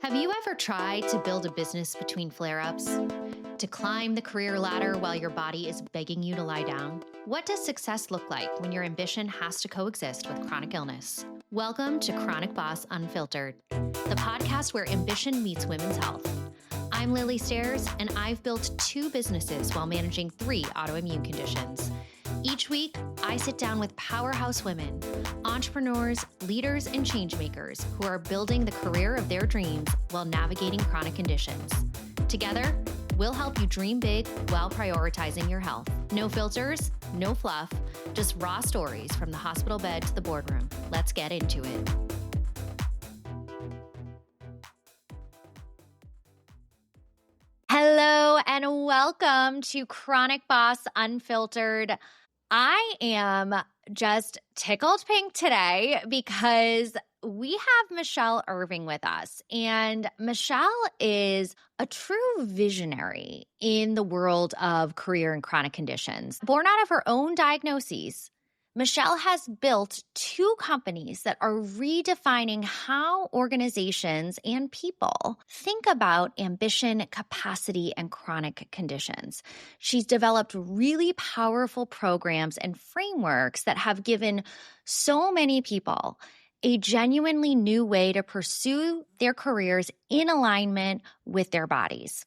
Have you ever tried to build a business between flare-ups? To climb the career ladder while your body is begging you to lie down? What does success look like when your ambition has to coexist with chronic illness? Welcome to Chronic Boss Unfiltered, the podcast where ambition meets women's health. I'm Lilly Stairs, and I've built 2 businesses while managing 3 autoimmune conditions. Each week, I sit down with powerhouse women, entrepreneurs, leaders, and changemakers who are building the career of their dreams while navigating chronic conditions. Together, we'll help you dream big while prioritizing your health. No filters, no fluff, just raw stories from the hospital bed to the boardroom. Let's get into it. Hello and welcome to Chronic Boss Unfiltered. I am just tickled pink today because we have Michelle Irving with us. And Michelle is a true visionary in the world of career and chronic conditions. Born out of her own diagnoses, Michelle has built 2 companies that are redefining how organizations and people think about ambition, capacity, and chronic conditions. She's developed really powerful programs and frameworks that have given so many people a genuinely new way to pursue their careers in alignment with their bodies.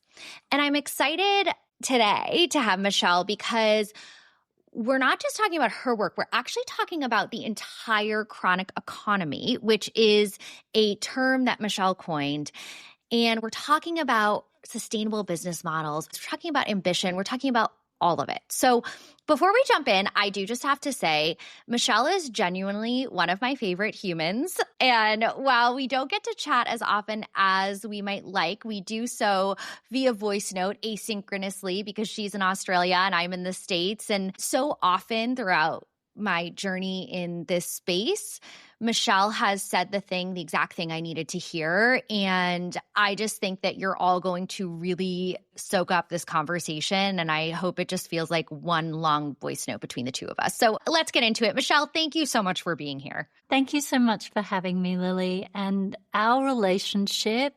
And I'm excited today to have Michelle because we're not just talking about her work, we're actually talking about the entire chronic economy, which is a term that Michelle coined. And we're talking about sustainable business models, we're talking about ambition, we're talking about all of it. So before we jump in, I do just have to say, Michelle is genuinely one of my favorite humans. And while we don't get to chat as often as we might like, we do so via voice note asynchronously because she's in Australia and I'm in the States. And so often throughout my journey in this space, Michelle has said the exact thing I needed to hear. And I just think that you're all going to really soak up this conversation. And I hope it just feels like one long voice note between the 2 of us. So let's get into it. Michelle, thank you so much for being here. Thank you so much for having me, Lily. And our relationship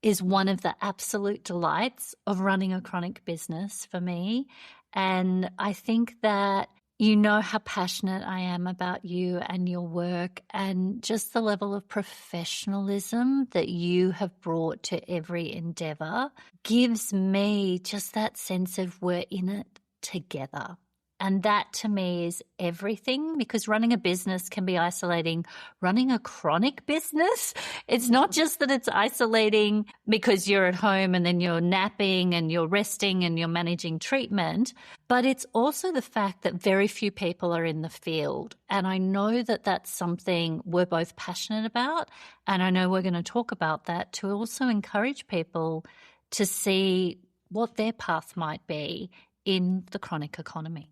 is one of the absolute delights of running a chronic business for me. And I think that you know how passionate I am about you and your work and just the level of professionalism that you have brought to every endeavor gives me just that sense of we're in it together. And that to me is everything because running a business can be isolating. Running a chronic business, it's not just that it's isolating because you're at home and then you're napping and you're resting and you're managing treatment, but it's also the fact that very few people are in the field. And I know that that's something we're both passionate about. And I know we're going to talk about that to also encourage people to see what their path might be in the chronic economy.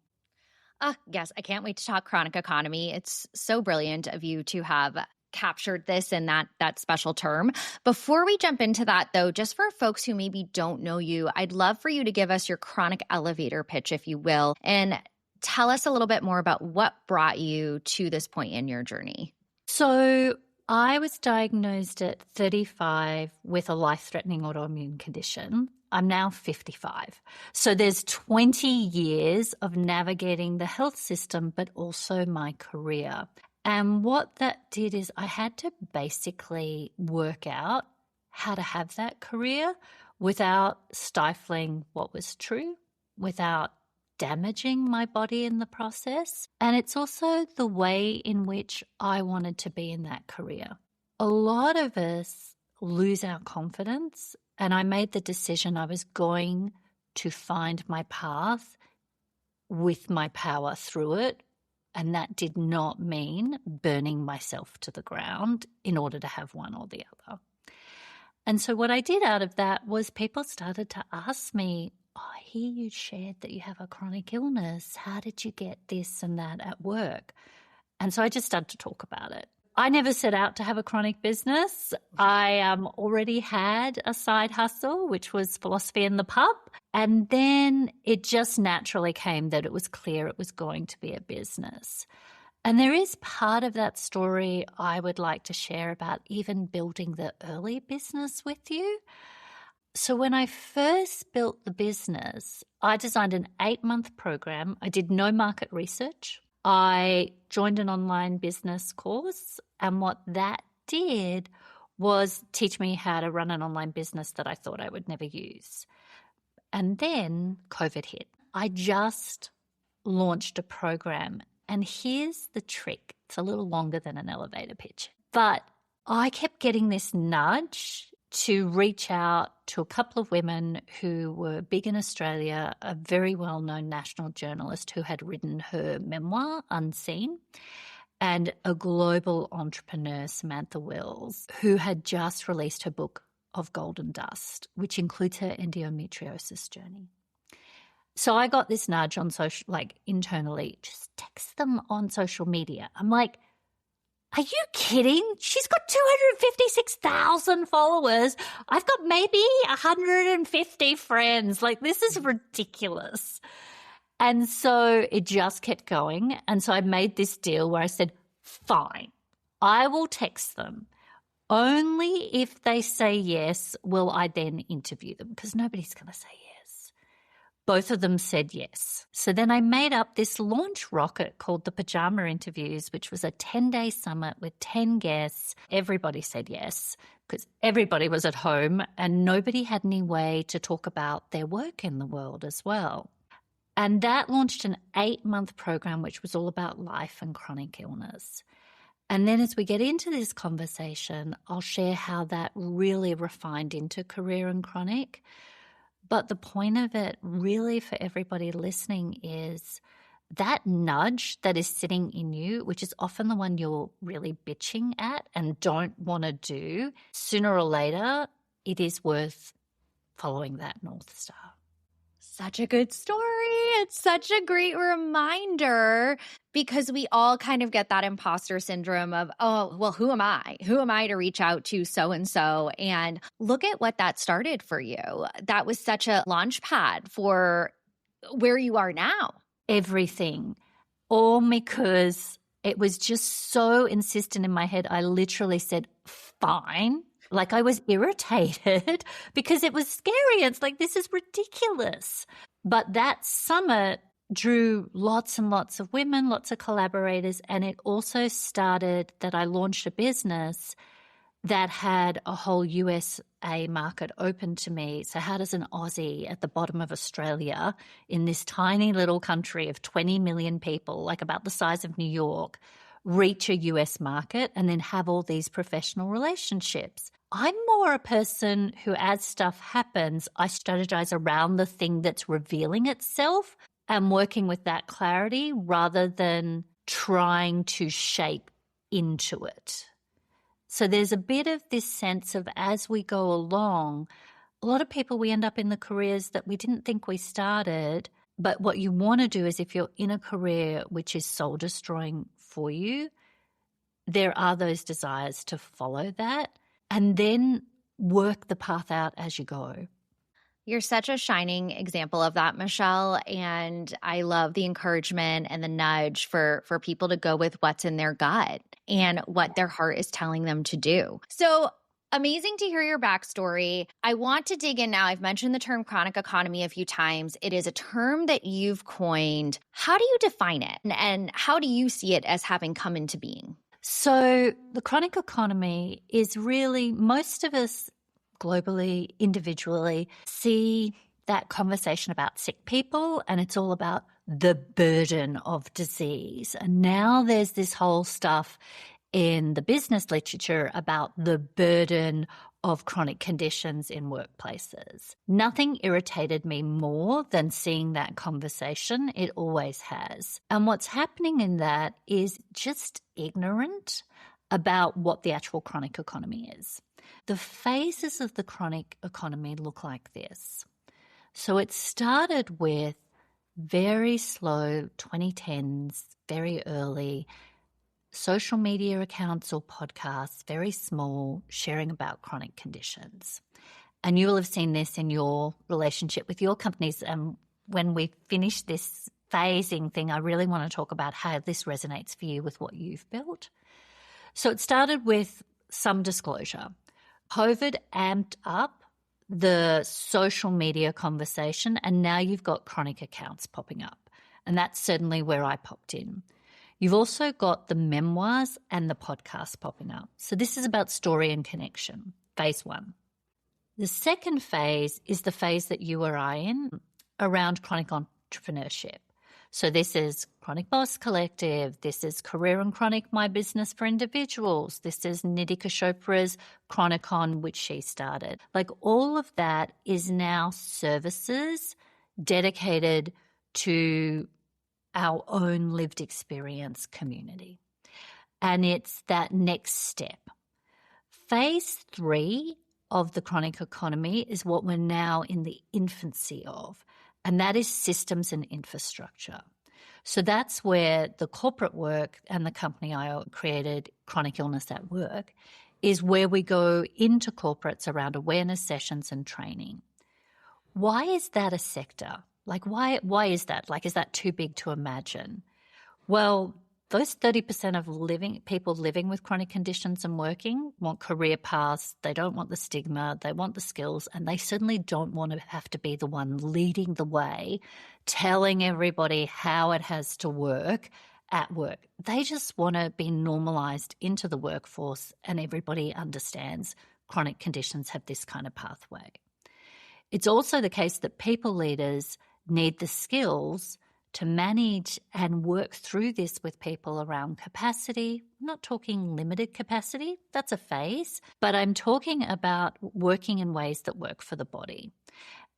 Yes, I can't wait to talk chronic economy. It's so brilliant of you to have captured this in that special term. Before we jump into that, though, just for folks who maybe don't know you, I'd love for you to give us your chronic elevator pitch, if you will, and tell us a little bit more about what brought you to this point in your journey. So I was diagnosed at 35 with a life-threatening autoimmune condition. I'm now 55. So there's 20 years of navigating the health system, but also my career. And what that did is I had to basically work out how to have that career without stifling what was true, without damaging my body in the process. And it's also the way in which I wanted to be in that career. A lot of us lose our confidence. And I made the decision I was going to find my path with my power through it. And that did not mean burning myself to the ground in order to have one or the other. And so what I did out of that was people started to ask me, I hear you shared that you have a chronic illness. How did you get this and that at work? And so I just started to talk about it. I never set out to have a chronic business. I already had a side hustle, which was philosophy in the pub. And then it just naturally came that it was clear it was going to be a business. And there is part of that story I would like to share about even building the early business with you. So when I first built the business, I designed an 8-month program. I did no market research. I joined an online business course, and what that did was teach me how to run an online business that I thought I would never use. And then COVID hit. I just launched a program. And here's the trick. It's a little longer than an elevator pitch. But I kept getting this nudge to reach out to a couple of women who were big in Australia, a very well-known national journalist who had written her memoir, Unseen, and a global entrepreneur, Samantha Wills, who had just released her book of Golden Dust, which includes her endometriosis journey. So I got this nudge on social, like internally, just text them on social media. I'm like, are you kidding? She's got 256,000 followers. I've got maybe 150 friends. Like, this is ridiculous. And so it just kept going. And so I made this deal where I said, fine, I will text them. Only if they say yes will I then interview them, because nobody's going to say yes. Both of them said yes. So then I made up this launch rocket called the Pajama Interviews, which was a 10-day summit with 10 guests. Everybody said yes because everybody was at home and nobody had any way to talk about their work in the world as well. And that launched an 8-month program, which was all about life and chronic illness. And then as we get into this conversation, I'll share how that really refined into career and chronic. But the point of it really for everybody listening is that nudge that is sitting in you, which is often the one you're really bitching at and don't want to do, sooner or later, it is worth following that North Star. Such a good story. It's such a great reminder because we all kind of get that imposter syndrome of, oh, well, who am I? Who am I to reach out to so-and-so? And look at what that started for you. That was such a launch pad for where you are now. Everything. All because it was just so insistent in my head. I literally said, fine. Like I was irritated because it was scary. It's like, this is ridiculous. But that summit drew lots and lots of women, lots of collaborators, and it also started that I launched a business that had a whole USA market open to me. So how does an Aussie at the bottom of Australia in this tiny little country of 20 million people, like about the size of New York, reach a US market and then have all these professional relationships? I'm more a person who, as stuff happens, I strategize around the thing that's revealing itself and working with that clarity rather than trying to shape into it. So there's a bit of this sense of as we go along, a lot of people, we end up in the careers that we didn't think we started. But what you want to do is if you're in a career which is soul destroying for you, there are those desires to follow that. And then work the path out as you go. You're such a shining example of that, Michelle. And I love the encouragement and the nudge for people to go with what's in their gut and what their heart is telling them to do. So amazing to hear your backstory. I want to dig in now. I've mentioned the term chronic economy a few times. It is a term that you've coined. How do you define it? And how do you see it as having come into being? So the chronic economy is really, most of us globally, individually, see that conversation about sick people and it's all about the burden of disease. And now there's this whole stuff in the business literature about the burden of chronic conditions in workplaces. Nothing irritated me more than seeing that conversation. It always has. And what's happening in that is just ignorant about what the actual chronic economy is. The phases of the chronic economy look like this. So it started with very slow 2010s, very early social media accounts or podcasts, very small, sharing about chronic conditions. And you will have seen this in your relationship with your companies. And when we finish this phasing thing, I really want to talk about how this resonates for you with what you've built. So it started with some disclosure. COVID amped up the social media conversation, and now you've got chronic accounts popping up. And that's certainly where I popped in. You've also got the memoirs and the podcast popping up. So this is about story and connection, phase one. The second phase is the phase that you or I in around chronic entrepreneurship. So this is Chronic Boss Collective. This is Career and Chronic, My Business for Individuals. This is Nitika Chopra's Chronicon, which she started. Like all of that is now services dedicated to our own lived experience community. And it's that next step. Phase 3 of the chronic economy is what we're now in the infancy of, and that is systems and infrastructure. So that's where the corporate work and the company I created, Chronic Illness at Work, is where we go into corporates around awareness sessions and training. Why is that a sector? Like, why is that? Like, is that too big to imagine? Well, those 30% of people living with chronic conditions and working want career paths. They don't want the stigma. They want the skills, and they certainly don't want to have to be the one leading the way, telling everybody how it has to work at work. They just want to be normalized into the workforce, and everybody understands chronic conditions have this kind of pathway. It's also the case that people leaders need the skills to manage and work through this with people around capacity. I'm not talking limited capacity, that's a phase, but I'm talking about working in ways that work for the body.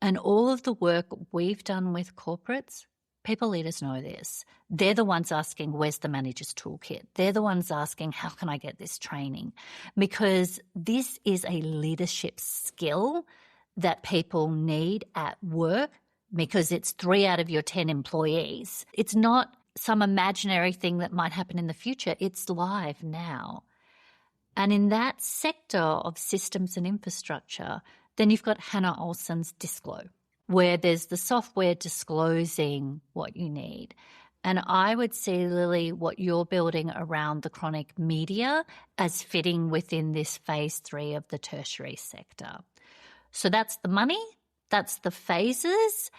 And all of the work we've done with corporates, people leaders know this. They're the ones asking, where's the manager's toolkit? They're the ones asking, how can I get this training? Because this is a leadership skill that people need at work, because it's 3 out of your 10 employees. It's not some imaginary thing that might happen in the future. It's live now. And in that sector of systems and infrastructure, then you've got Hannah Olsen's Disclo, where there's the software disclosing what you need. And I would see, Lilly, what you're building around the chronic media as fitting within this phase 3 of the tertiary sector. So that's the money. That's the phases,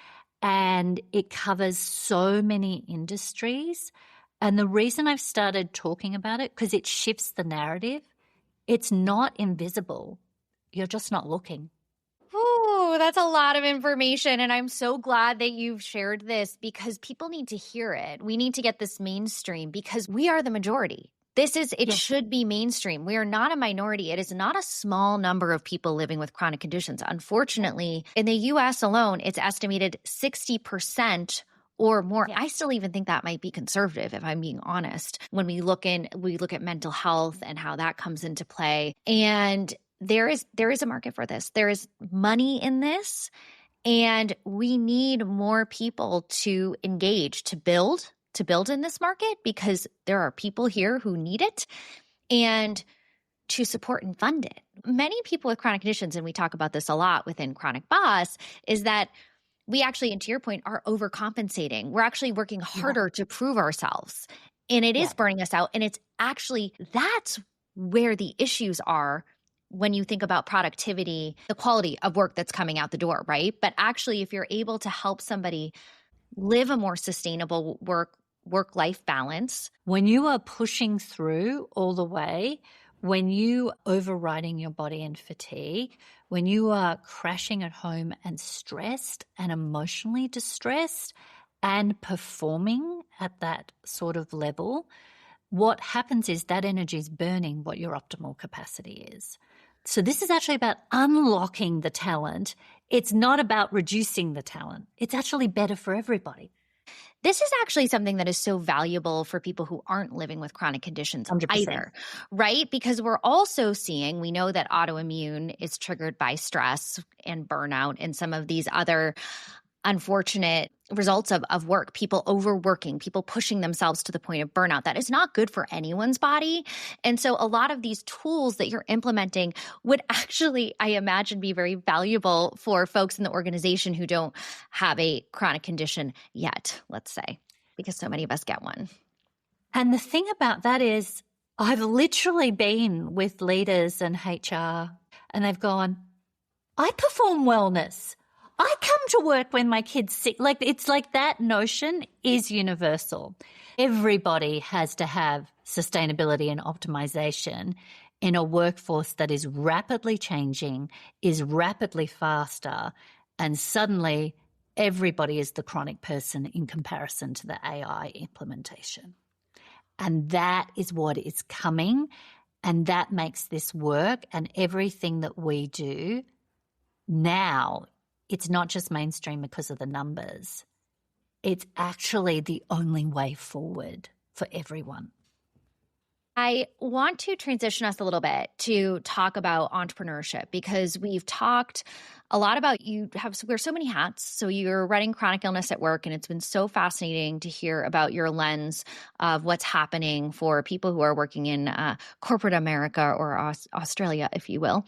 and it covers so many industries. And the reason I've started talking about it, because it shifts the narrative. It's not invisible. You're just not looking. Ooh, that's a lot of information. And I'm so glad that you've shared this, because people need to hear it. We need to get this mainstream, because we are the majority. It should be mainstream. We are not a minority. It is not a small number of people living with chronic conditions. Unfortunately, in the US alone, it's estimated 60% or more. I still even think that might be conservative, if I'm being honest, when we look at mental health and how that comes into play. And there is a market for this. There is money in this, and we need more people to engage, to build in this market, because there are people here who need it, and to support and fund it. Many people with chronic conditions, and we talk about this a lot within Chronic Boss, is that we actually, and to your point, are overcompensating. We're actually working harder to prove ourselves, and it is burning us out. And it's actually, that's where the issues are when you think about productivity, the quality of work that's coming out the door, right? But actually, if you're able to help somebody live a more sustainable work-life balance. When you are pushing through all the way, when you overriding your body in fatigue, when you are crashing at home and stressed and emotionally distressed and performing at that sort of level, what happens is that energy is burning what your optimal capacity is. So this is actually about unlocking the talent. It's not about reducing the talent. It's actually better for everybody. This is actually something that is so valuable for people who aren't living with chronic conditions 100%. Either, right? Because we're also seeing, we know that autoimmune is triggered by stress and burnout and some of these other unfortunate results of work, people overworking, people pushing themselves to the point of burnout. That is not good for anyone's body. And so a lot of these tools that you're implementing would actually, I imagine, be very valuable for folks in the organization who don't have a chronic condition yet, let's say. because so many of us get one. And the thing about that is I've literally been with leaders and HR and they've gone, I perform wellness. I come to work when my kid's sick. Like, it's like that notion is universal. Everybody has to have sustainability and optimization in a workforce that is rapidly changing, is rapidly faster, and suddenly everybody is the chronic person in comparison to the AI implementation. And that is what is coming, and that makes this work. And everything that we do now, it's not just mainstream because of the numbers. It's actually the only way forward for everyone. I want to transition us a little bit to talk about entrepreneurship, because we've talked a lot about wear so many hats. So you're running chronic illness at work, and it's been so fascinating to hear about your lens of what's happening for people who are working in corporate America or Australia, if you will.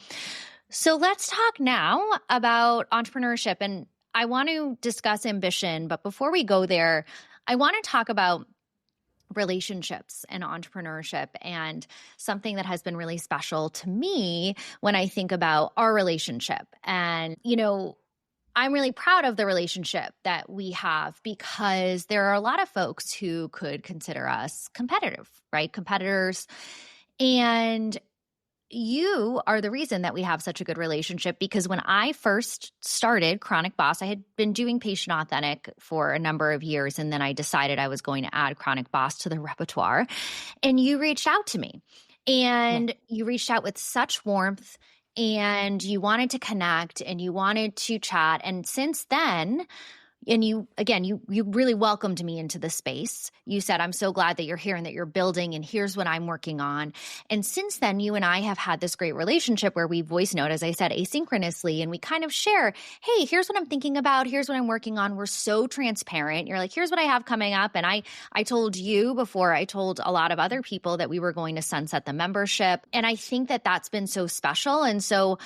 So let's talk now about entrepreneurship. And I want to discuss ambition. But before we go there, I want to talk about relationships and entrepreneurship, and something that has been really special to me when I think about our relationship. And, I'm really proud of the relationship that we have, because there are a lot of folks who could consider us competitive, right? Competitors. And you are the reason that we have such a good relationship, because when I first started Chronic Boss, I had been doing Patient Authentic for a number of years, and then I decided I was going to add Chronic Boss to the repertoire. And you reached out to me, and you reached out with such warmth, and you wanted to connect, and you wanted to chat. And since then, and you really welcomed me into the space. You said, I'm so glad that you're here and that you're building, and here's what I'm working on. And since then, you and I have had this great relationship where we voice note, as I said, asynchronously, and we kind of share, hey, here's what I'm thinking about. Here's what I'm working on. We're so transparent. You're like, here's what I have coming up. And I told you before I told a lot of other people that we were going to sunset the membership. And I think that that's been so special. And so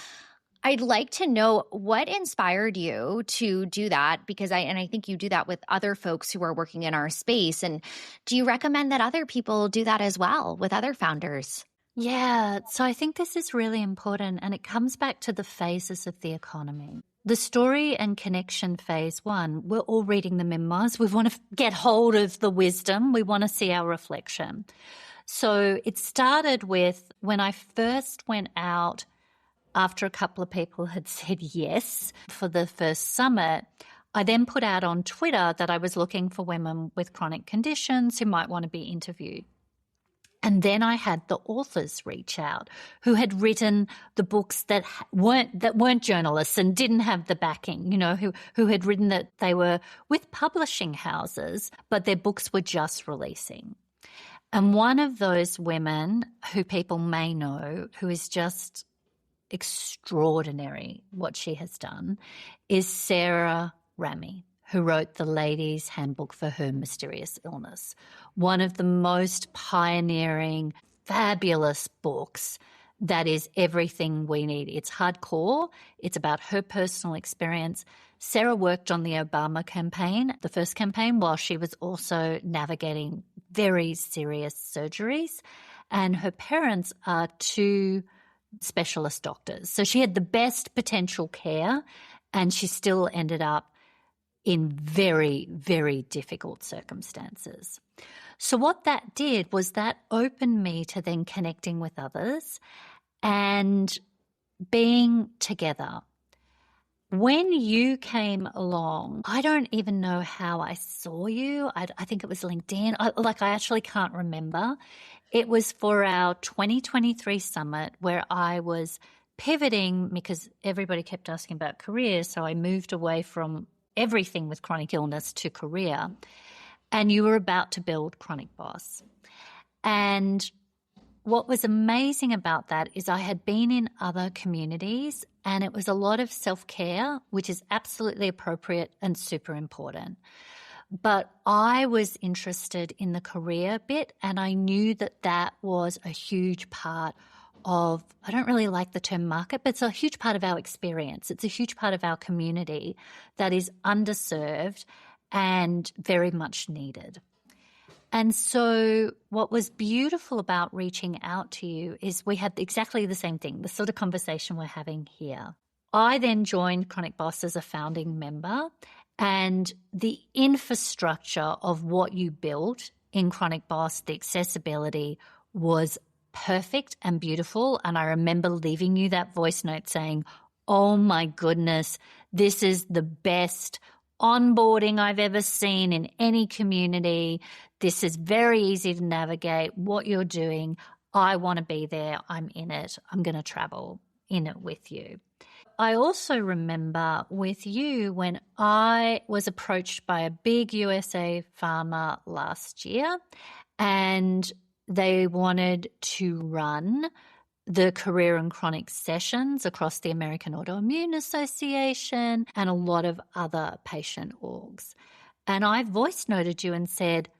I'd like to know what inspired you to do that, because I think you do that with other folks who are working in our space. And do you recommend that other people do that as well with other founders? Yeah, so I think this is really important, and it comes back to the phases of the economy. The story and connection phase one, we're all reading the memoirs. We want to get hold of the wisdom. We want to see our reflection. So it started with when I first went out after a couple of people had said yes for the first summit. I then put out on Twitter that I was looking for women with chronic conditions who might want to be interviewed. And then I had the authors reach out who had written the books that weren't journalists and didn't have the backing, who had written that they were with publishing houses, but their books were just releasing. And one of those women who people may know, who is just extraordinary what she has done, is Sarah Rami, who wrote The Lady's Handbook for Her Mysterious Illness, one of the most pioneering, fabulous books that is everything we need. It's hardcore. It's about her personal experience. Sarah worked on the Obama campaign, the first campaign, while she was also navigating very serious surgeries. And her parents are two specialist doctors. So she had the best potential care, and she still ended up in very, very difficult circumstances. So what that did was that opened me to then connecting with others and being together. When you came along, I don't even know how I saw you. I think it was LinkedIn. I actually can't remember. It was for our 2023 summit where I was pivoting because everybody kept asking about career. So I moved away from everything with chronic illness to career. And you were about to build Chronic Boss. And what was amazing about that is I had been in other communities, and it was a lot of self-care, which is absolutely appropriate and super important. But I was interested in the career bit, and I knew that that was a huge part of, I don't really like the term market, but it's a huge part of our experience. It's a huge part of our community that is underserved and very much needed. And so what was beautiful about reaching out to you is we had exactly the same thing, the sort of conversation we're having here. I then joined Chronic Boss as a founding member, and the infrastructure of what you built in Chronic Boss, the accessibility, was perfect and beautiful. And I remember leaving you that voice note saying, oh my goodness, this is the best onboarding I've ever seen in any community. This is very easy to navigate what you're doing. I want to be there. I'm in it. I'm going to travel in it with you. I also remember with you when I was approached by a big USA pharma last year, and they wanted to run the career and chronic sessions across the American Autoimmune Association and a lot of other patient orgs. And I voice noted you and said,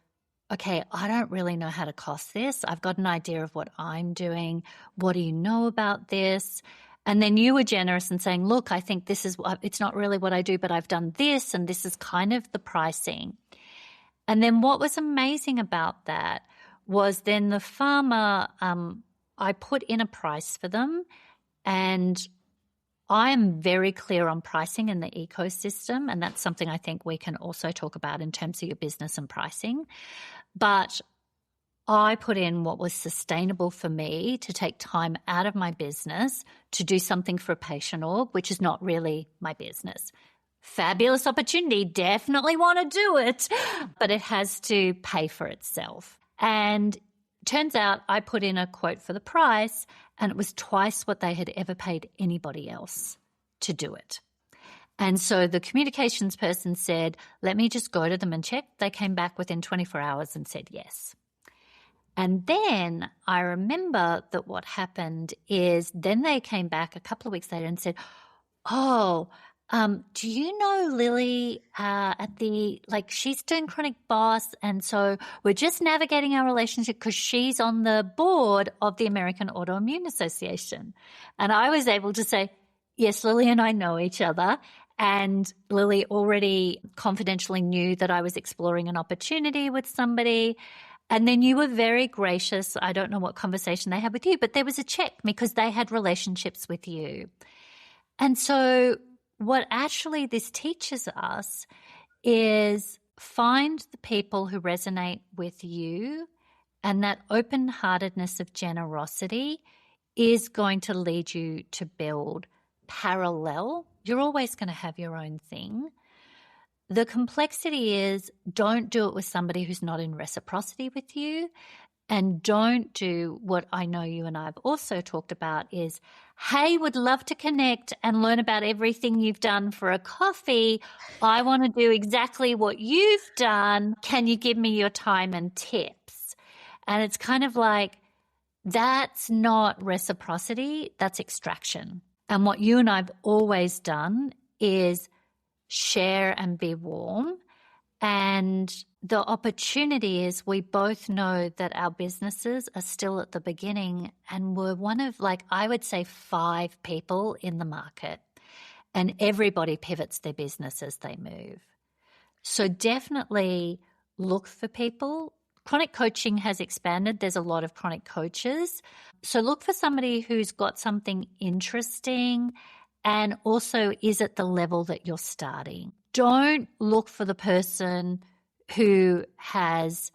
okay, I don't really know how to cost this. I've got an idea of what I'm doing. What do you know about this? And then you were generous in saying, look, I think this is, it's not really what I do, but I've done this, and this is kind of the pricing. And then what was amazing about that was then the pharma, I put in a price for them, and I am very clear on pricing in the ecosystem, and that's something I think we can also talk about in terms of your business and pricing. But I put in what was sustainable for me to take time out of my business to do something for a patient org, which is not really my business. Fabulous opportunity, definitely want to do it, but it has to pay for itself. And turns out I put in a quote for the price, and it was twice what they had ever paid anybody else to do it. And so the communications person said, let me just go to them and check. They came back within 24 hours and said yes. And then I remember that what happened is then they came back a couple of weeks later and said, oh, do you know Lilly she's doing Chronic Boss, and so we're just navigating our relationship because she's on the board of the American Autoimmune Association. And I was able to say, yes, Lilly and I know each other, and Lilly already confidentially knew that I was exploring an opportunity with somebody. And then you were very gracious. I don't know what conversation they had with you, but there was a check because they had relationships with you. And so what actually this teaches us is find the people who resonate with you, and that open-heartedness of generosity is going to lead you to build parallel. You're always going to have your own thing. The complexity is don't do it with somebody who's not in reciprocity with you, and don't do what I know you and I have also talked about is, hey, would love to connect and learn about everything you've done for a coffee. I want to do exactly what you've done. Can you give me your time and tips? And it's kind of like, that's not reciprocity, that's extraction. And what you and I've always done is share and be warm. And the opportunity is we both know that our businesses are still at the beginning, and we're one of, I would say 5 people in the market, and everybody pivots their business as they move. So definitely look for people. Chronic coaching has expanded. There's a lot of chronic coaches. So look for somebody who's got something interesting and also is at the level that you're starting. Don't look for the person who has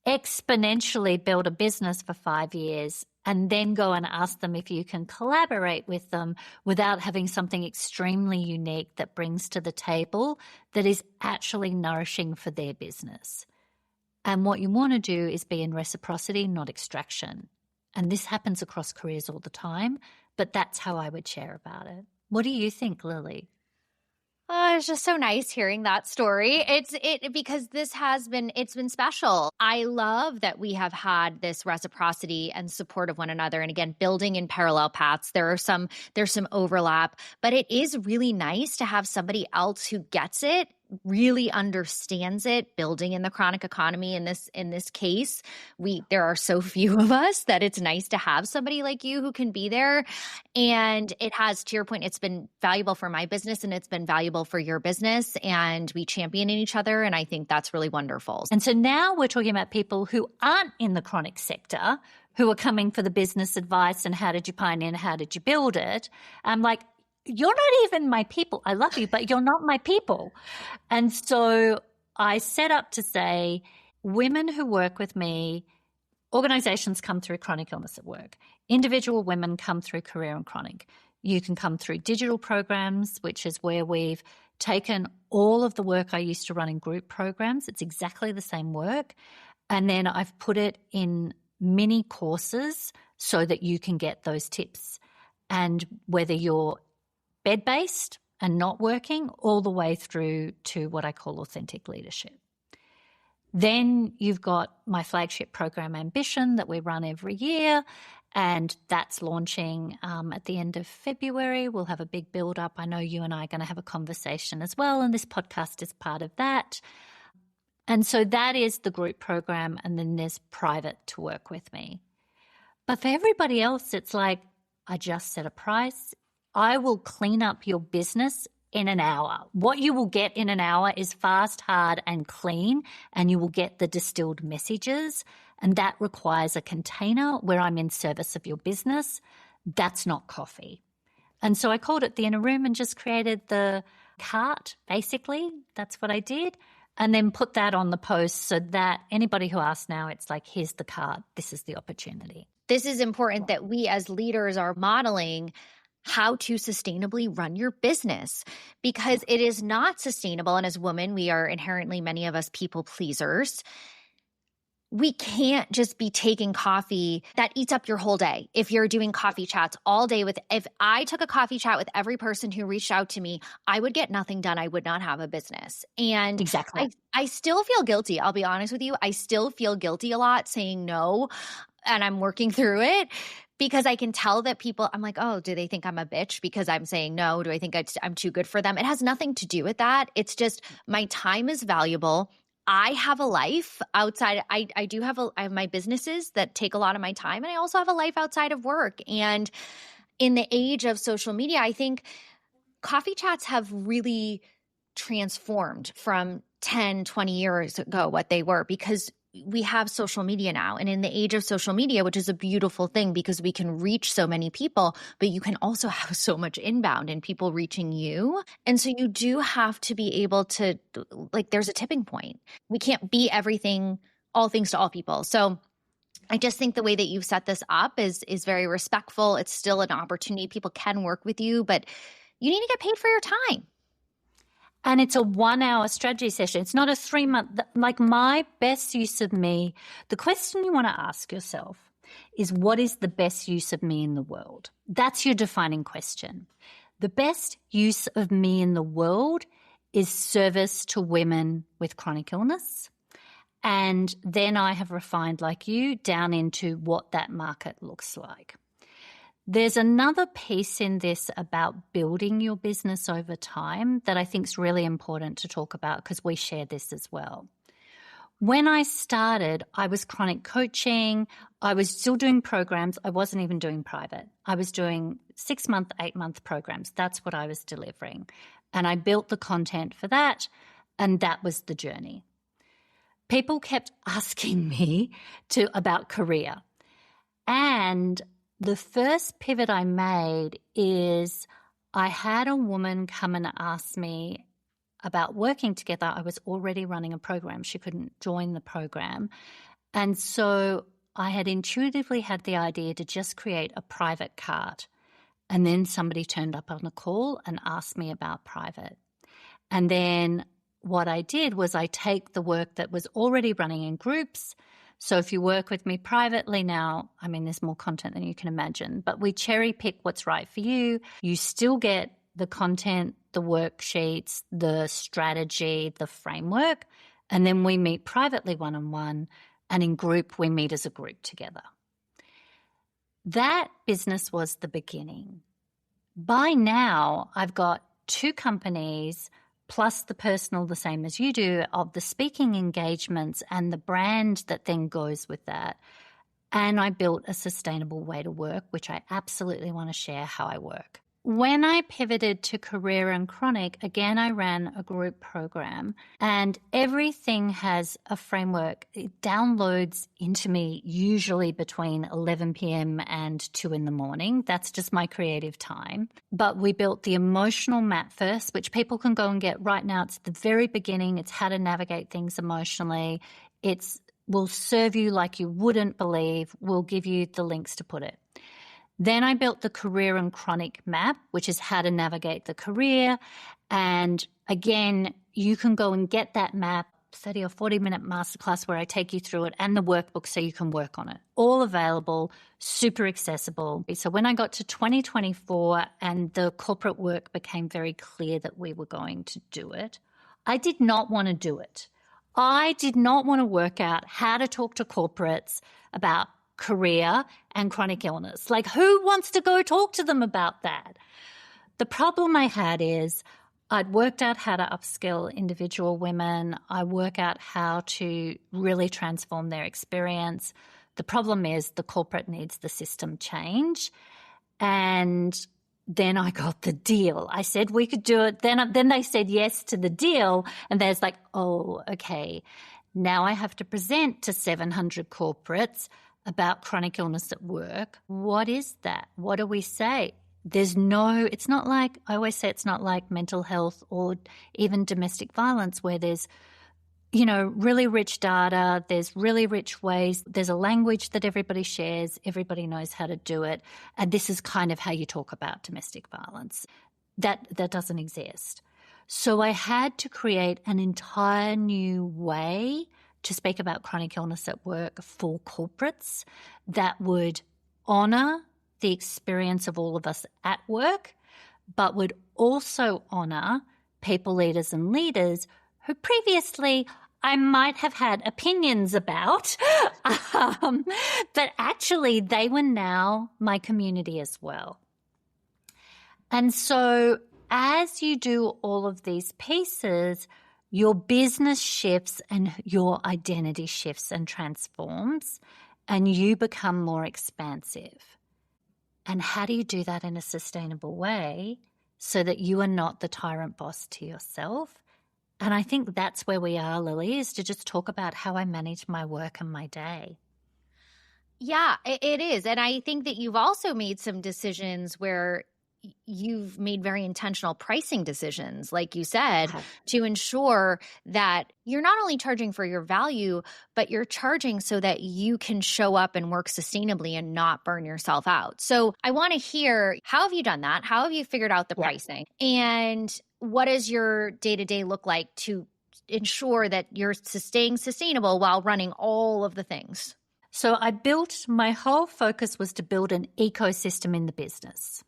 exponentially built a business for 5 years and then go and ask them if you can collaborate with them without having something extremely unique that brings to the table that is actually nourishing for their business. And what you want to do is be in reciprocity, not extraction. And this happens across careers all the time, but that's how I would share about it. What do you think, Lilly? Oh, it's just so nice hearing that story. Because it's been special. I love that we have had this reciprocity and support of one another. And again, building in parallel paths. There's some overlap, but it is really nice to have somebody else who gets it really understands it, building in the chronic economy in this case. There are so few of us that it's nice to have somebody like you who can be there. And it has, to your point, it's been valuable for my business and it's been valuable for your business, and we champion each other. And I think that's really wonderful. And so now we're talking about people who aren't in the chronic sector, who are coming for the business advice and how did you pioneer and how did you build it? I'm like, you're not even my people. I love you, but you're not my people. And so I set up to say, women who work with me, organizations come through chronic illness at work. Individual women come through career and chronic. You can come through digital programs, which is where we've taken all of the work I used to run in group programs. It's exactly the same work. And then I've put it in mini courses so that you can get those tips. And whether you're bed-based and not working, all the way through to what I call authentic leadership. Then you've got my flagship program, Ambition, that we run every year, and that's launching at the end of February. We'll have a big build-up. I know you and I are going to have a conversation as well, and this podcast is part of that. And so that is the group program, and then there's private to work with me. But for everybody else, it's like, I just set a price. I will clean up your business in an hour. What you will get in an hour is fast, hard, and clean, and you will get the distilled messages. And that requires a container where I'm in service of your business. That's not coffee. And so I called it the inner room and just created the cart, basically. That's what I did. And then put that on the post so that anybody who asks now, it's like, here's the cart. This is the opportunity. This is important that we as leaders are modeling how to sustainably run your business, because it is not sustainable. And as women, we are inherently, many of us, people pleasers. We can't just be taking coffee that eats up your whole day. If you're doing coffee chats all day if I took a coffee chat with every person who reached out to me, I would get nothing done. I would not have a business. And exactly. I still feel guilty. I'll be honest with you. I still feel guilty a lot saying no, and I'm working through it. Because I can tell that people, I'm like, oh, do they think I'm a bitch because I'm saying no? Do I think I'm too good for them? It has nothing to do with that. It's just my time is valuable. I have a life outside. I have my businesses that take a lot of my time, and I also have a life outside of work. And in the age of social media, I think coffee chats have really transformed from 10, 20 years ago what they were, because we have social media now. And in the age of social media, which is a beautiful thing because we can reach so many people, but you can also have so much inbound and people reaching you. And so you do have to be able to, like, there's a tipping point. We can't be everything, all things to all people. So I just think the way that you've set this up is very respectful. It's still an opportunity. People can work with you, but you need to get paid for your time. And it's a 1-hour strategy session. It's not a 3-month. Like, my best use of me, the question you want to ask yourself is, what is the best use of me in the world? That's your defining question. The best use of me in the world is service to women with chronic illness. And then I have refined, like you, down into what that market looks like. There's another piece in this about building your business over time that I think is really important to talk about, because we share this as well. When I started, I was chronic coaching. I was still doing programs. I wasn't even doing private. I was doing 6-month, 8-month programs. That's what I was delivering. And I built the content for that, and that was the journey. People kept asking me about career. And the first pivot I made is I had a woman come and ask me about working together. I was already running a program. She couldn't join the program. And so I had intuitively had the idea to just create a private cart. And then somebody turned up on a call and asked me about private. And then what I did was I take the work that was already running in groups. So if you work with me privately now, I mean, there's more content than you can imagine, but we cherry pick what's right for you. You still get the content, the worksheets, the strategy, the framework, and then we meet privately one-on-one, and in group, we meet as a group together. That business was the beginning. By now, I've got 2 companies. plus the personal, the same as you do, of the speaking engagements and the brand that then goes with that. And I built a sustainable way to work, which I absolutely want to share how I work. When I pivoted to career and chronic, again, I ran a group program, and everything has a framework. It downloads into me usually between 11 p.m. and 2 in the morning. That's just my creative time. But we built the emotional map first, which people can go and get right now. It's the very beginning. It's how to navigate things emotionally. It will serve you like you wouldn't believe. We'll give you the links to put it. Then I built the career and chronic map, which is how to navigate the career. And again, you can go and get that map, 30 or 40-minute masterclass where I take you through it, and the workbook so you can work on it. All available, super accessible. So when I got to 2024 and the corporate work became very clear that we were going to do it, I did not want to do it. I did not want to work out how to talk to corporates about career and chronic illness. Like, who wants to go talk to them about that? The problem I had is I'd worked out how to upskill individual women. I work out how to really transform their experience. The problem is the corporate needs the system change. And then I got the deal. I said we could do it. Then they said yes to the deal. And there's like, oh, okay. Now I have to present to 700 corporates about chronic illness at work. What is that? What do we say? It's not like, I always say it's not like mental health or even domestic violence where there's, really rich data, there's really rich ways, there's a language that everybody shares, everybody knows how to do it, and this is kind of how you talk about domestic violence. That doesn't exist. So I had to create an entire new way to speak about chronic illness at work for corporates that would honour the experience of all of us at work, but would also honour people, leaders and leaders who previously I might have had opinions about, but actually they were now my community as well. And so as you do all of these pieces, your business shifts and your identity shifts and transforms, and you become more expansive. And how do you do that in a sustainable way so that you are not the tyrant boss to yourself? And I think that's where we are, Lilly, is to just talk about how I manage my work and my day. Yeah, it is. And I think that you've also made some decisions where you've made very intentional pricing decisions, like you said, to ensure that you're not only charging for your value, but you're charging so that you can show up and work sustainably and not burn yourself out. So I want to hear, how have you done that? How have you figured out the pricing? And what does your day-to-day look like to ensure that you're staying sustainable while running all of the things? So my whole focus was to build an ecosystem in the business.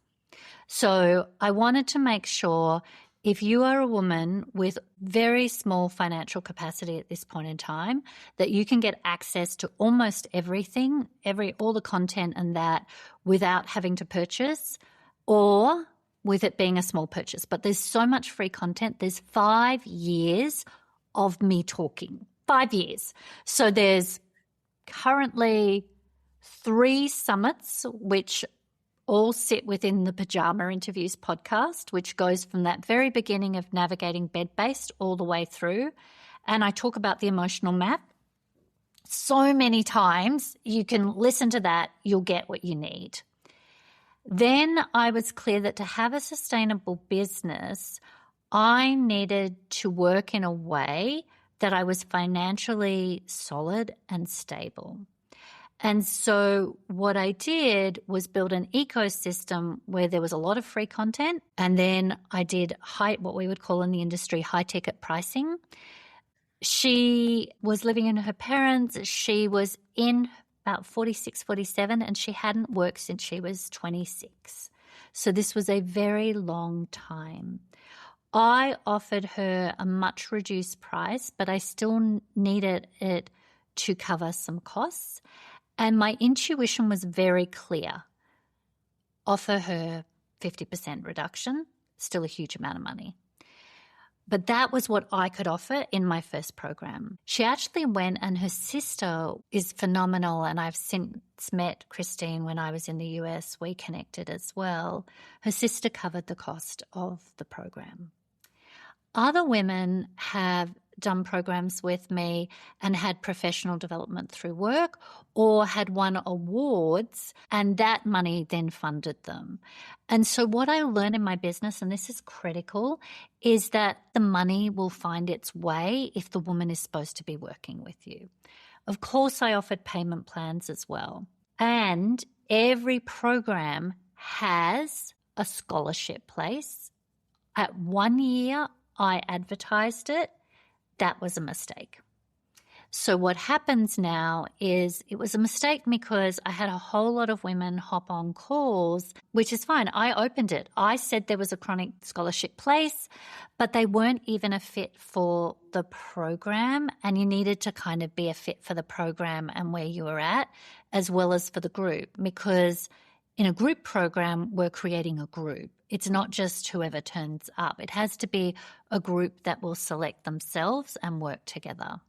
So I wanted to make sure if you are a woman with very small financial capacity at this point in time, that you can get access to almost everything, all the content and that without having to purchase or with it being a small purchase. But there's so much free content. There's 5 years of me talking, 5 years. So there's currently 3 summits, which all sit within the Pajama Interviews podcast, which goes from that very beginning of navigating bed-based all the way through. And I talk about the emotional map so many times. You can listen to that. You'll get what you need. Then I was clear that to have a sustainable business, I needed to work in a way that I was financially solid and stable. And so what I did was build an ecosystem where there was a lot of free content, and then I did what we would call in the industry high-ticket pricing. She was living in her parents. She was in about 46, 47, and she hadn't worked since she was 26. So this was a very long time. I offered her a much reduced price, but I still needed it to cover some costs. And my intuition was very clear. Offer her 50% reduction, still a huge amount of money. But that was what I could offer in my first program. She actually went, and her sister is phenomenal, and I've since met Christine when I was in the US. We connected as well. Her sister covered the cost of the program. Other women have done programs with me and had professional development through work or had won awards, and that money then funded them. And so what I learned in my business, and this is critical, is that the money will find its way if the woman is supposed to be working with you. Of course, I offered payment plans as well. And every program has a scholarship place. At 1 year, I advertised it. That was a mistake. So what happens now is it was a mistake because I had a whole lot of women hop on calls, which is fine. I opened it. I said there was a chronic scholarship place, but they weren't even a fit for the program, and you needed to kind of be a fit for the program and where you were at, as well as for the group, because in a group program, we're creating a group. It's not just whoever turns up. It has to be a group that will select themselves and work together.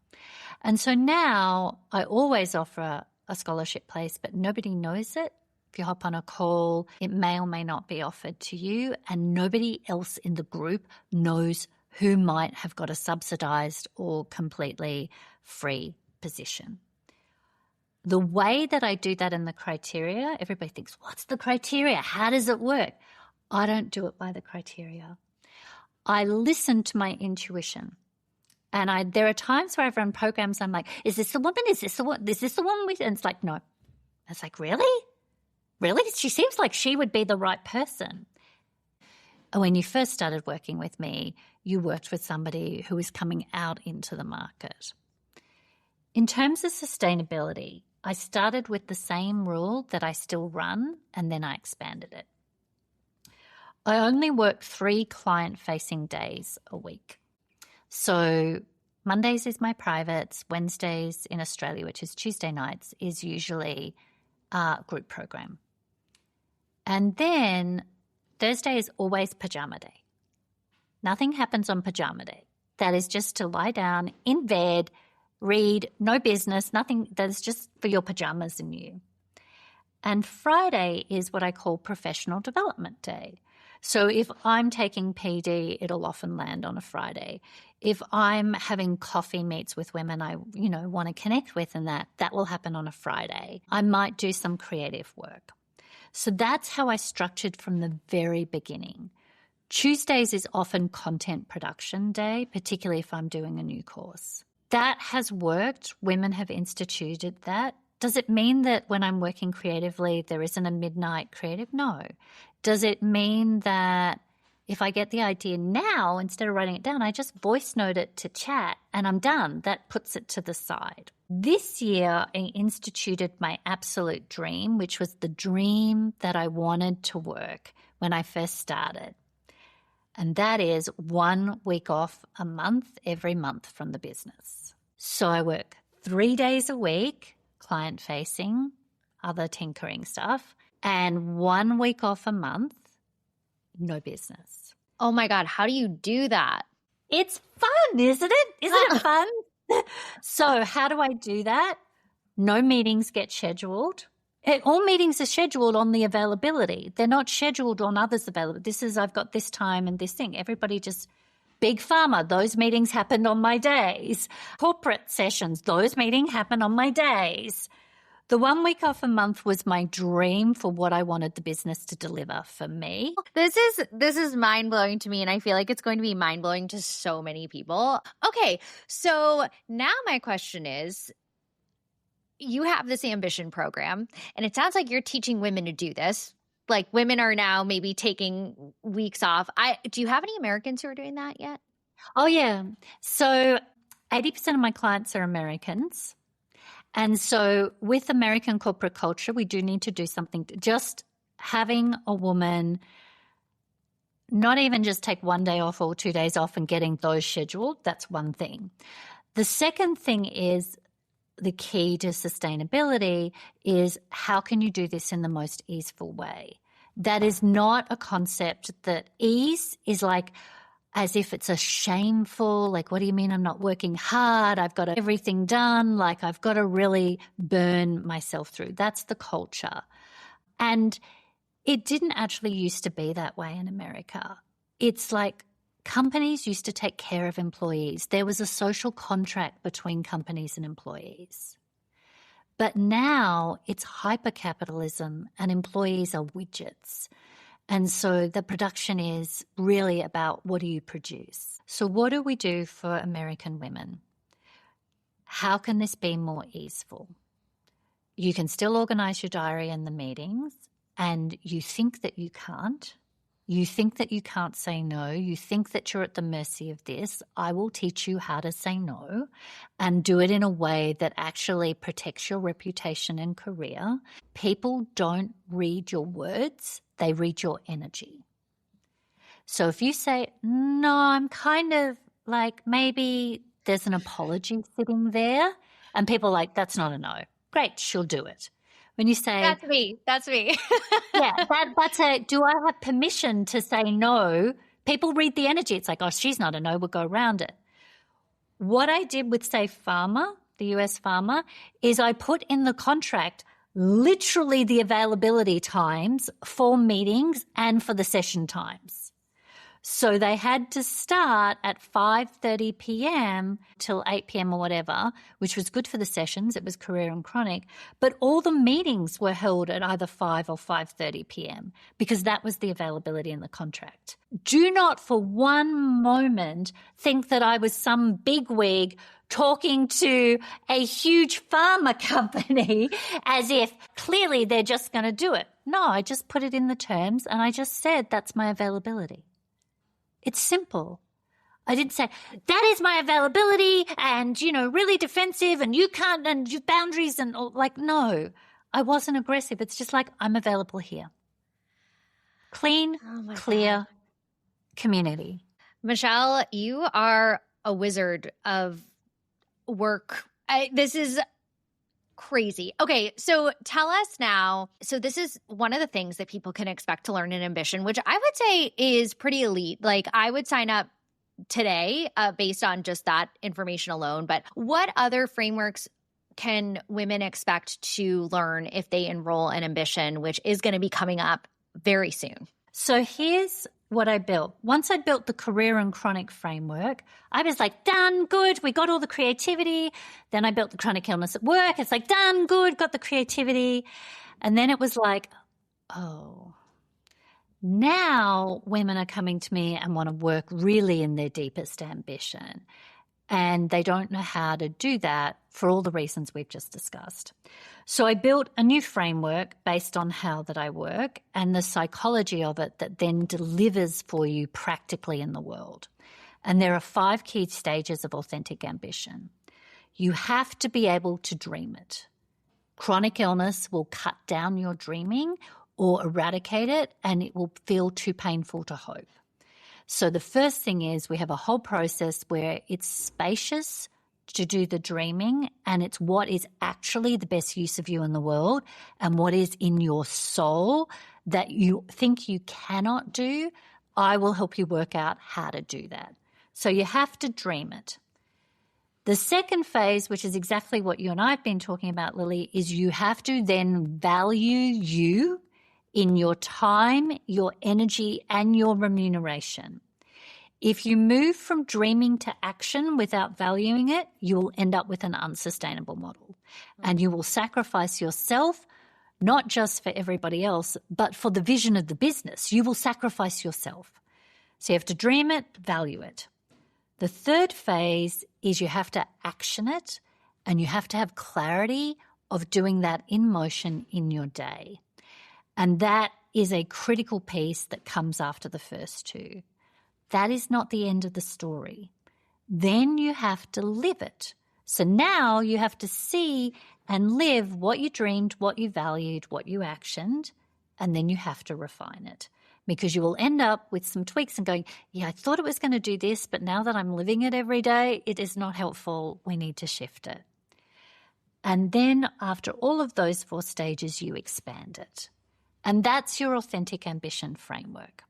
And so now I always offer a scholarship place, but nobody knows it. If you hop on a call, it may or may not be offered to you, and nobody else in the group knows who might have got a subsidized or completely free position. The way that I do that in the criteria, everybody thinks, what's the criteria? How does it work? I don't do it by the criteria. I listen to my intuition. And there are times where I've run programs, I'm like, is this the woman? Is this the one? Is this the one? And it's like, no. It's like, really? Really? She seems like she would be the right person. When you first started working with me, you worked with somebody who was coming out into the market. In terms of sustainability, I started with the same rule that I still run, and then I expanded it. I only work 3 client-facing days a week. So Mondays is my privates, Wednesdays in Australia, which is Tuesday nights, is usually a group program. And then Thursday is always pajama day. Nothing happens on pajama day. That is just to lie down in bed, read, no business, nothing. That is just for your pajamas and you. And Friday is what I call professional development day. So if I'm taking PD, it'll often land on a Friday. If I'm having coffee meets with women I, want to connect with, and that will happen on a Friday. I might do some creative work. So that's how I structured from the very beginning. Tuesdays is often content production day, particularly if I'm doing a new course. That has worked. Women have instituted that. Does it mean that when I'm working creatively, there isn't a midnight creative? No. Does it mean that if I get the idea now, instead of writing it down, I just voice note it to chat and I'm done? That puts it to the side. This year, I instituted my absolute dream, which was the dream that I wanted to work when I first started. And that is 1 week off a month, every month from the business. So I work 3 days a week, client-facing, other tinkering stuff, and 1 week off a month, no business. Oh my God, how do you do that? It's fun, isn't it? Isn't it fun? So how do I do that? No meetings get scheduled. All meetings are scheduled on the availability. They're not scheduled on others' availability. This is, I've got this time and this thing. Everybody just, big pharma, those meetings happened on my days. Corporate sessions, those meetings happen on my days. The 1 week off a month was my dream for what I wanted the business to deliver for me. This is mind-blowing to me, and I feel like it's going to be mind-blowing to so many people. Okay, so now my question is, you have this ambition program, and it sounds like you're teaching women to do this. Like women are now maybe taking weeks off. Do you have any Americans who are doing that yet? Oh, yeah. So 80% of my clients are Americans. And so with American corporate culture, we do need to do something. Just having a woman not even just take 1 day off or 2 days off and getting those scheduled, that's one thing. The second thing is the key to sustainability is how can you do this in the most easeful way? That is not a concept that ease is like as if it's a shameful, like, what do you mean I'm not working hard? I've got everything done. Like, I've got to really burn myself through. That's the culture. And it didn't actually used to be that way in America. It's like companies used to take care of employees. There was a social contract between companies and employees. But now it's hypercapitalism and employees are widgets. And so the production is really about what do you produce? So what do we do for American women? How can this be more easeful? You can still organize your diary and the meetings, and you think that you can't. You think that you can't say no. You think that you're at the mercy of this. I will teach you how to say no and do it in a way that actually protects your reputation and career. People don't read your words. They read your energy. So if you say, no, I'm kind of like, maybe there's an apology sitting there, and people are like, that's not a no. Great, she'll do it. When you say, That's me. yeah, that's a, do I have permission to say no? People read the energy. It's like, oh, she's not a no, we'll go around it. What I did with, say, pharma, the US pharma, is I put in the contract literally the availability times for meetings and for the session times. So they had to start at 5:30 p.m. till 8 p.m. or whatever, which was good for the sessions. It was career and chronic. But all the meetings were held at either 5 or 5:30 p.m. because that was the availability in the contract. Do not for one moment think that I was some bigwig talking to a huge pharma company as if clearly they're just going to do it. No, I just put it in the terms and I just said that's my availability. It's simple. I didn't say, that is my availability and, really defensive and you can't and your boundaries and all. Like, no, I wasn't aggressive. It's just like, I'm available here. Clean, clear community. Michelle, you are a wizard of work. This is crazy. Okay, so tell us now. So this is one of the things that people can expect to learn in Ambition, which I would say is pretty elite. Like I would sign up today based on just that information alone. But what other frameworks can women expect to learn if they enroll in Ambition, which is going to be coming up very soon? So here's what I built. Once I built the career and chronic framework, I was like, done, good, we got all the creativity. Then I built the chronic illness at work. It's like, done, good, got the creativity. And then it was like, oh, now women are coming to me and want to work really in their deepest ambition. And they don't know how to do that for all the reasons we've just discussed. So I built a new framework based on how that I work and the psychology of it that then delivers for you practically in the world. And there are 5 key stages of authentic ambition. You have to be able to dream it. Chronic illness will cut down your dreaming or eradicate it, and it will feel too painful to hope. So the first thing is we have a whole process where it's spacious to do the dreaming, and it's what is actually the best use of you in the world and what is in your soul that you think you cannot do. I will help you work out how to do that. So you have to dream it. The second phase, which is exactly what you and I have been talking about, Lilly, is you have to then value you in your time, your energy, and your remuneration. If you move from dreaming to action without valuing it, you will end up with an unsustainable model. And you will sacrifice yourself, not just for everybody else, but for the vision of the business. You will sacrifice yourself. So you have to dream it, value it. The third phase is you have to action it, and you have to have clarity of doing that in motion in your day. And that is a critical piece that comes after the first 2. That is not the end of the story. Then you have to live it. So now you have to see and live what you dreamed, what you valued, what you actioned, and then you have to refine it. Because you will end up with some tweaks and going, yeah, I thought it was going to do this, but now that I'm living it every day, it is not helpful. We need to shift it. And then after all of those 4 stages, you expand it. And that's your authentic ambition framework.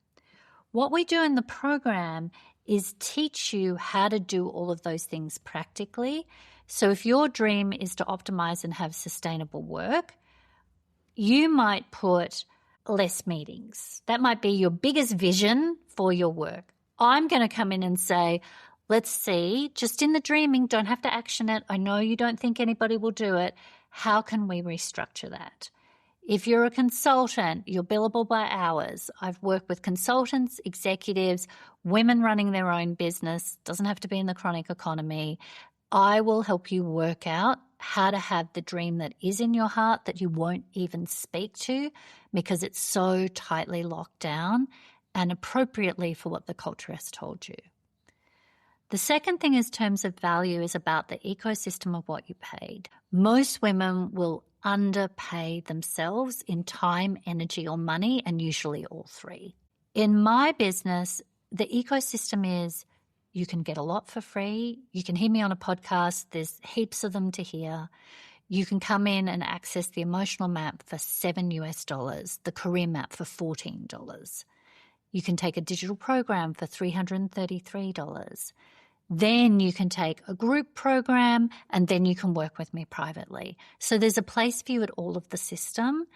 What we do in the program is teach you how to do all of those things practically. So if your dream is to optimize and have sustainable work, you might put less meetings. That might be your biggest vision for your work. I'm going to come in and say, let's see, just in the dreaming, don't have to action it. I know you don't think anybody will do it. How can we restructure that? If you're a consultant, you're billable by hours. I've worked with consultants, executives, women running their own business, doesn't have to be in the chronic economy. I will help you work out how to have the dream that is in your heart that you won't even speak to because it's so tightly locked down and appropriately for what the culture has told you. The second thing in terms of value is about the ecosystem of what you paid. Most women will underpay themselves in time, energy, or money, and usually all three. In my business, the ecosystem is you can get a lot for free. You can hear me on a podcast. There's heaps of them to hear. You can come in and access the emotional map for $7, the career map for $14. You can take a digital program for $333. Then you can take a group program and then you can work with me privately. So there's a place for you at all of the system.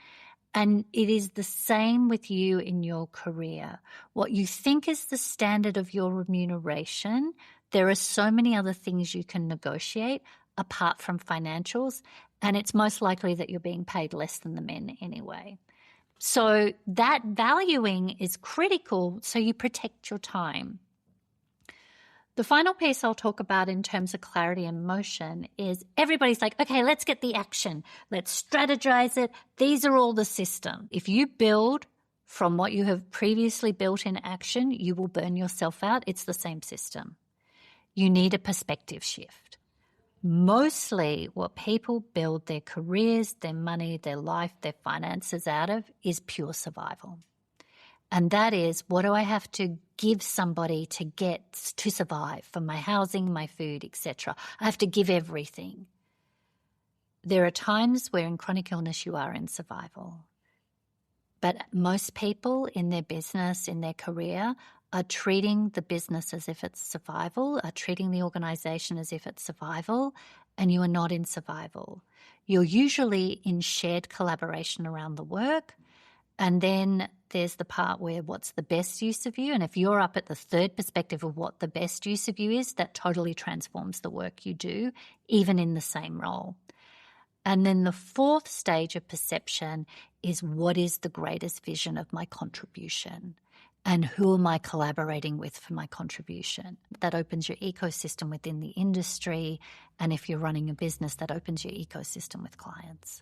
And it is the same with you in your career. What you think is the standard of your remuneration, there are so many other things you can negotiate apart from financials, and it's most likely that you're being paid less than the men anyway. So that valuing is critical so you protect your time. The final piece I'll talk about in terms of clarity and motion is everybody's like, okay, let's get the action. Let's strategize it. These are all the systems. If you build from what you have previously built in action, you will burn yourself out. It's the same system. You need a perspective shift. Mostly what people build their careers, their money, their life, their finances out of is pure survival. And that is, what do I have to give somebody to get to survive for my housing, my food, etc.? I have to give everything. There are times where in chronic illness you are in survival. But most people in their business, in their career, are treating the business as if it's survival, are treating the organization as if it's survival, and you are not in survival. You're usually in shared collaboration around the work. And then there's the part where what's the best use of you. And if you're up at the third perspective of what the best use of you is, that totally transforms the work you do, even in the same role. And then the fourth stage of perception is what is the greatest vision of my contribution? And who am I collaborating with for my contribution? That opens your ecosystem within the industry. And if you're running a business, that opens your ecosystem with clients.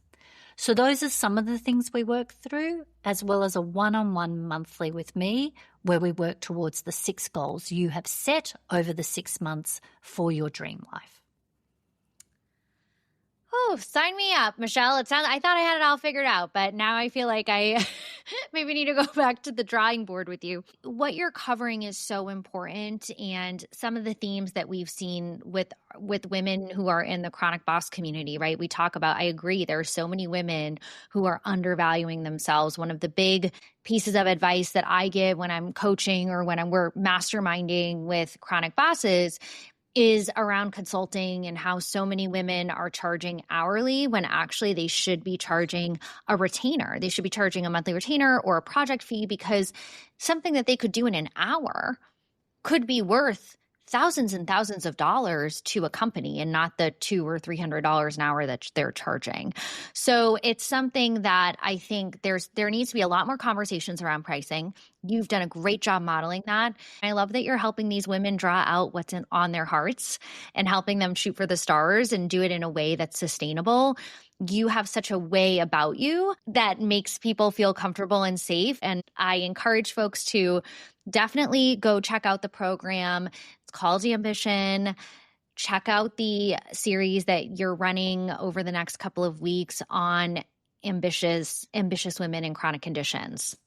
So those are some of the things we work through, as well as a one-on-one monthly with me, where we work towards the 6 goals you have set over the 6 months for your dream life. Oh, sign me up, Michelle. I thought I had it all figured out, but now I feel like I maybe need to go back to the drawing board with you. What you're covering is so important, and some of the themes that we've seen with women who are in the chronic boss community, right? We talk about, I agree, there are so many women who are undervaluing themselves. One of the big pieces of advice that I give when I'm coaching or when we're masterminding with chronic bosses is around consulting and how so many women are charging hourly when actually they should be charging a retainer. They should be charging a monthly retainer or a project fee, because something that they could do in an hour could be worth thousands and thousands of dollars to a company and not the $200 or $300 an hour that they're charging. So it's something that I think there needs to be a lot more conversations around pricing. You've done a great job modeling that. I love that you're helping these women draw out what's on their hearts and helping them shoot for the stars and do it in a way that's sustainable. You have such a way about you that makes people feel comfortable and safe. And I encourage folks to definitely go check out the program. It's called The Ambition. Check out the series that you're running over the next couple of weeks on ambitious women in chronic conditions.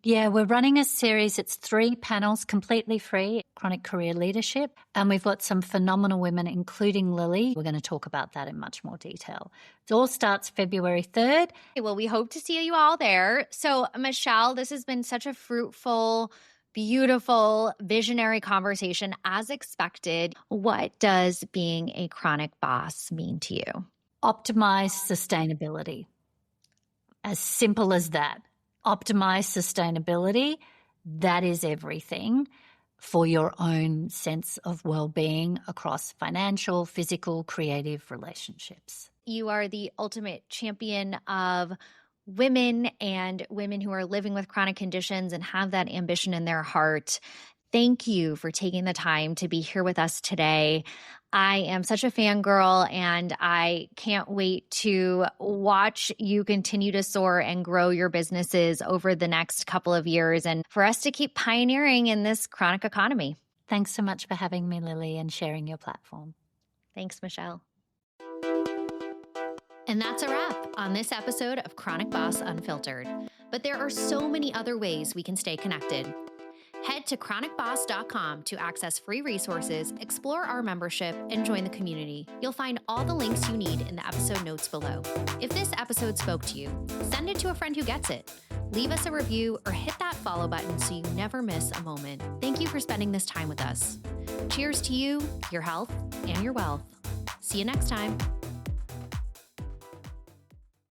Yeah, we're running a series. It's 3 panels, completely free, chronic career leadership. And we've got some phenomenal women, including Lilly. We're going to talk about that in much more detail. It all starts February 3rd. Well, we hope to see you all there. So, Michelle, this has been such a fruitful beautiful, visionary conversation as expected. What does being a chronic boss mean to you? Optimize sustainability. As simple as that. Optimize sustainability. That is everything for your own sense of well-being across financial, physical, creative relationships. You are the ultimate champion of women and women who are living with chronic conditions and have that ambition in their heart. Thank you for taking the time to be here with us today. I am such a fangirl, and I can't wait to watch you continue to soar and grow your businesses over the next couple of years, and for us to keep pioneering in this chronic economy. Thanks so much for having me, Lilly, and sharing your platform. Thanks, Michelle. And that's a wrap on this episode of Chronic Boss Unfiltered. But there are so many other ways we can stay connected. Head to chronicboss.com to access free resources, explore our membership, and join the community. You'll find all the links you need in the episode notes below. If this episode spoke to you, send it to a friend who gets it. Leave us a review or hit that follow button so you never miss a moment. Thank you for spending this time with us. Cheers to you, your health, and your wealth. See you next time.